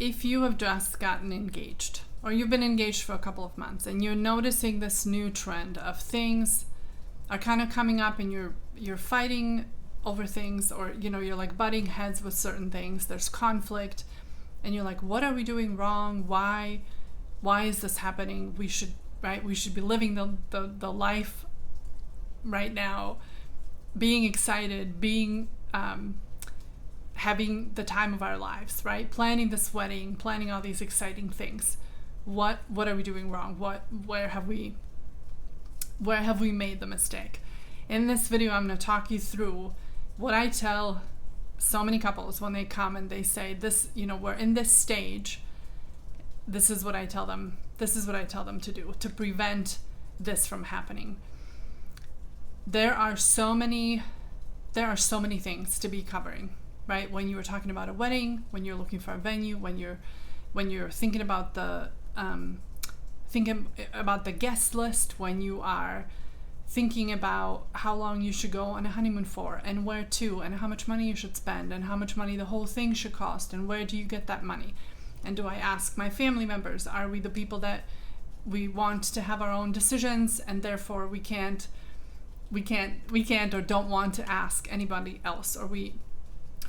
if you have just gotten engaged, or you've been engaged for a couple of months, and you're noticing this new trend of things are kind of coming up, and you're fighting over things, or you're like butting heads with certain things, there's conflict, and you're like, what are we doing wrong? Why is this happening? We should be living the life right now, being excited, being having the time of our lives, right? Planning this wedding, planning all these exciting things. What are we doing wrong? Where have we made the mistake? In this video, I'm going to talk you through what I tell so many couples when they come and they say this, we're in this stage. This is what I tell them. This is what I tell them to do to prevent this from happening. There are so many things to be covering, right? When you were talking about a wedding, when you're looking for a venue, when you're thinking about the guest list, when you are thinking about how long you should go on a honeymoon for, and where to, and how much money you should spend, and how much money the whole thing should cost, and where do you get that money? And do I ask my family members? Are we the people that we want to have our own decisions, and therefore we can't or don't want to ask anybody else? Or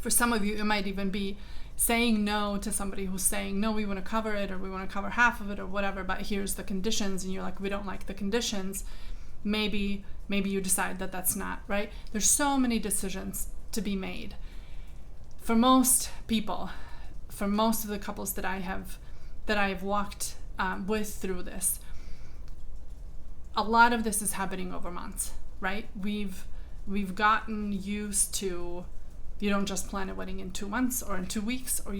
for some of you, it might even be saying no to somebody who's saying, no, we want to cover it, or we want to cover half of it, or whatever, but here's the conditions, and you're like, we don't like the conditions. Maybe you decide that that's not, right? There's so many decisions to be made. For most people, for most of the couples that I have walked with through this, a lot of this is happening over months, right? We've gotten used to, you don't just plan a wedding in 2 months or in 2 weeks, or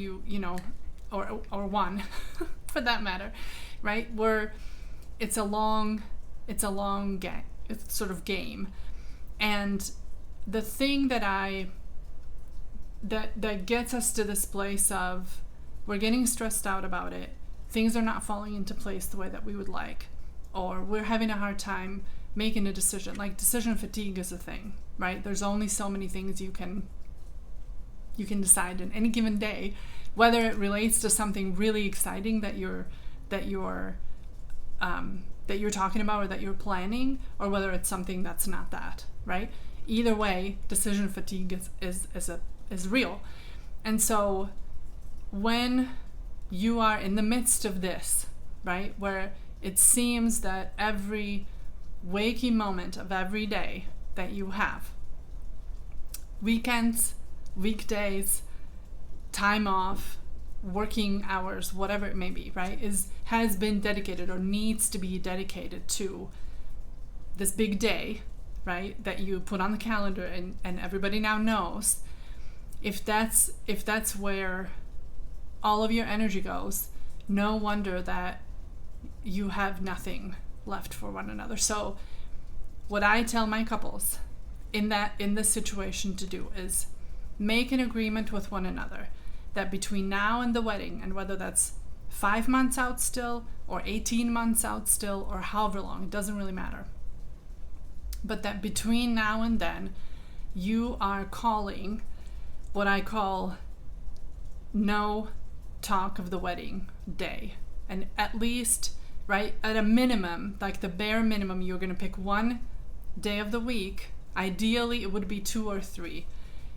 or one for that matter, right? It's a long game. It's sort of game. And the thing that gets us to this place of we're getting stressed out about it, things are not falling into place the way that we would like, or we're having a hard time making a decision. Like, decision fatigue is a thing, right? There's only so many things you can decide in any given day, whether it relates to something really exciting that you're talking about or that you're planning, or whether it's something that's not that, right? Either way, decision fatigue is real. And so when you are in the midst of this, right, where it seems that every waking moment of every day that you have, weekends, weekdays, time off, working hours, whatever it may be, right, has been dedicated or needs to be dedicated to this big day, right, that you put on the calendar and everybody now knows. If that's where all of your energy goes, no wonder that you have nothing left for one another. So what I tell my couples in this situation to do is make an agreement with one another that between now and the wedding, and whether that's 5 months out still, or 18 months out still, or however long, it doesn't really matter. But that between now and then, you are calling what I call no talk of the wedding day. And at least, right, at a minimum, like the bare minimum, you're going to pick one day of the week. Ideally, it would be 2 or 3.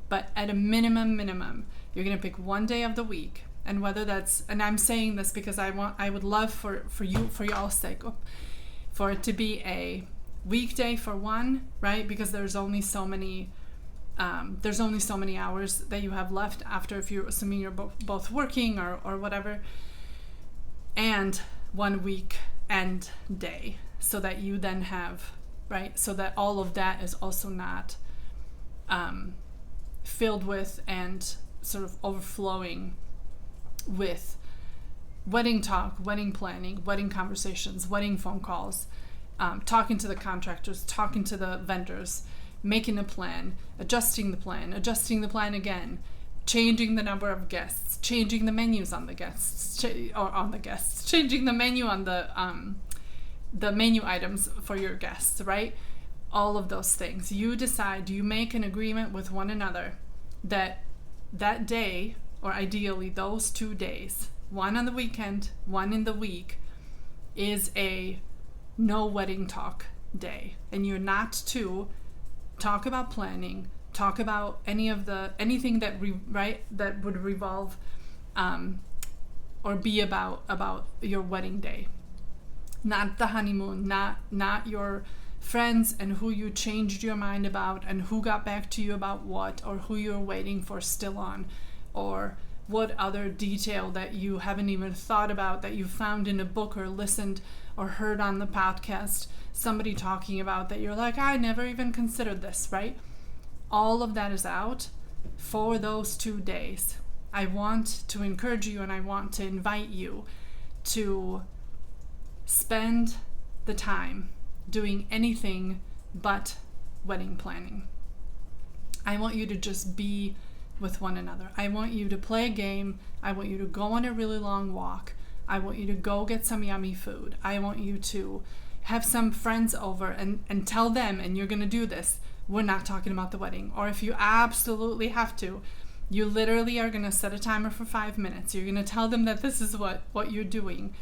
But at a minimum, you're going to pick one day of the week. And whether that's, and I'm saying this because I would love for y'all's sake, for it to be a weekday for one, right? Because there's only so many hours that you have left after, if you're assuming you're both working or whatever, and 1 week end day, so that you then have, right, so that all of that is also not filled with and sort of overflowing with wedding talk, wedding planning, wedding conversations, wedding phone calls, talking to the contractors, talking to the vendors, making a plan, adjusting the plan again, changing the number of guests, changing the menus on the guests, changing the menu on the menu items for your guests, right? All of those things. You decide, you make an agreement with one another that day, or ideally those 2 days, one on the weekend, one in the week, is a no wedding talk day. And you're not to talk about planning, talk about anything that that would revolve or be about your wedding day. Not the honeymoon, not your friends and who you changed your mind about and who got back to you about what, or who you're waiting for still on, or what other detail that you haven't even thought about that you found in a book or listened or heard on the podcast somebody talking about that you're like, I never even considered this, right? All of that is out for those 2 days. I want to encourage you and I want to invite you to spend the time doing anything but wedding planning. I want you to just be with one another. I want you to play a game. I want you to go on a really long walk. I want you to go get some yummy food. I want you to have some friends over and tell them, and you're going to do this, we're not talking about the wedding. Or if you absolutely have to, you literally are going to set a timer for 5 minutes. You're going to tell them that this is what you're doing.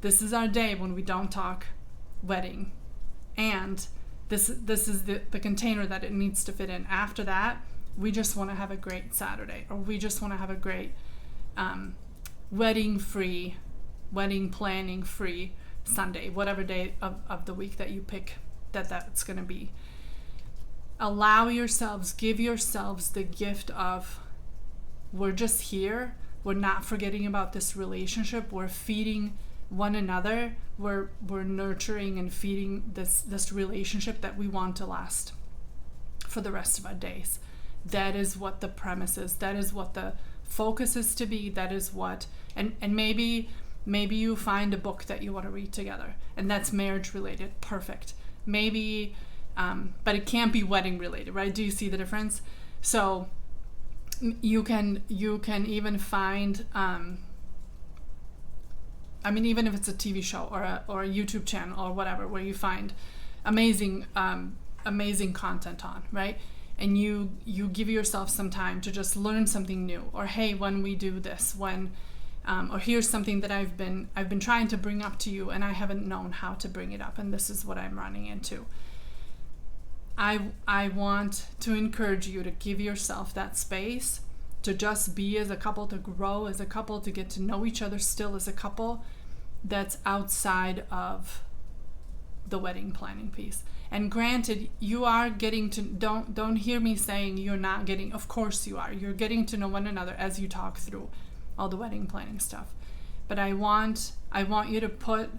This is our day when we don't talk wedding. And this is the container that it needs to fit in. After that, we just want to have a great Saturday, or we just want to have a great wedding planning free Sunday, whatever day of the week that you pick that's going to be. Allow yourselves, give yourselves the gift of, we're just here. We're not forgetting about this relationship. We're feeding one another. We're nurturing and feeding this relationship that we want to last for the rest of our days. That is what the premise is. That is what the focus is to be. That is what, and maybe you find a book that you want to read together, and that's marriage related. Perfect. Maybe, but it can't be wedding related, right? Do you see the difference? So you can even find, even if it's a TV show or a YouTube channel or whatever, where you find amazing content on, right? And you give yourself some time to just learn something new, or hey, when we do this, or here's something that I've been trying to bring up to you and I haven't known how to bring it up, and this is what I'm running into. I want to encourage you to give yourself that space to just be as a couple, to grow as a couple, to get to know each other still as a couple, that's outside of the wedding planning piece. And granted, you are getting to, don't hear me saying you're not getting, of course you are. You're getting to know one another as you talk through all the wedding planning stuff. But I want you to put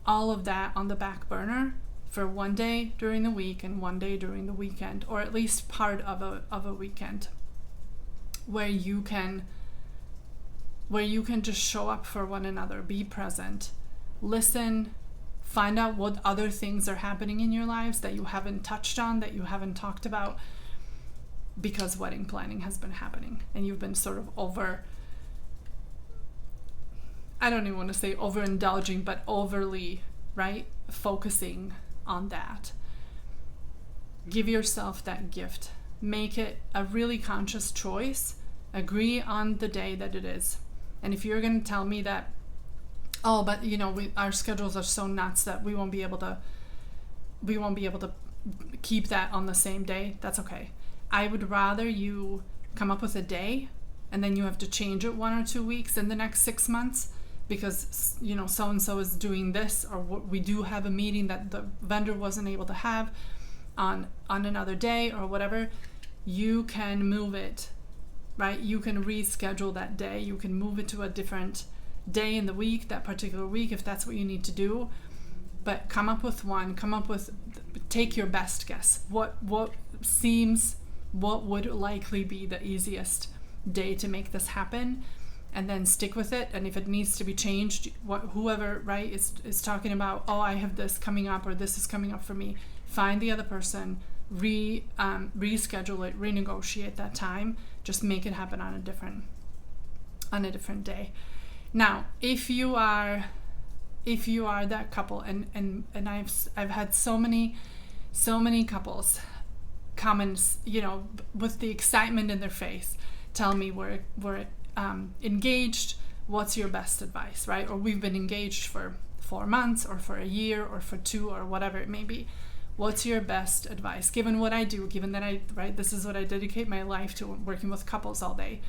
all of that on the back burner for one day during the week and one day during the weekend, or at least part of a weekend, where you can just show up for one another, be present, listen, find out what other things are happening in your lives that you haven't touched on, that you haven't talked about, because wedding planning has been happening and you've been sort of I don't even want to say overindulging, but overly, right, focusing on that. Give yourself that gift. Make it a really conscious choice. Agree on the day that it is. And if you're going to tell me that, oh, but our schedules are so nuts that we won't be able to keep that on the same day, that's okay. I would rather you come up with a day and then you have to change it 1 or 2 weeks in the next 6 months because so-and-so is doing this, or we do have a meeting that the vendor wasn't able to have on another day or whatever. You can move it, right? You can reschedule that day. You can move it to a different day in the week, that particular week, if that's what you need to do. But take your best guess. What would likely be the easiest day to make this happen, and then stick with it. And if it needs to be changed, whoever, right, is talking about, oh, I have this coming up, or this is coming up for me, find the other person, reschedule it, renegotiate that time, just make it happen on a different day. Now, if you are that couple, and I've had so many couples come and, with the excitement in their face, tell me we're engaged, what's your best advice, right? Or we've been engaged for 4 months or for a year or for 2 or whatever it may be. What's your best advice? Given what I do, given that this is what I dedicate my life to, working with couples all day.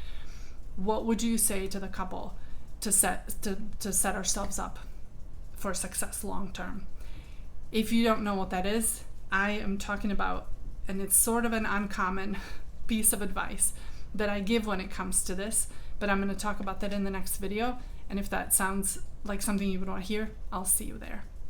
What would you say to the couple to set ourselves up for success long term? If you don't know what that is, I am talking about, and it's sort of an uncommon piece of advice that I give when it comes to this, but I'm going to talk about that in the next video. And if that sounds like something you would want to hear, I'll see you there.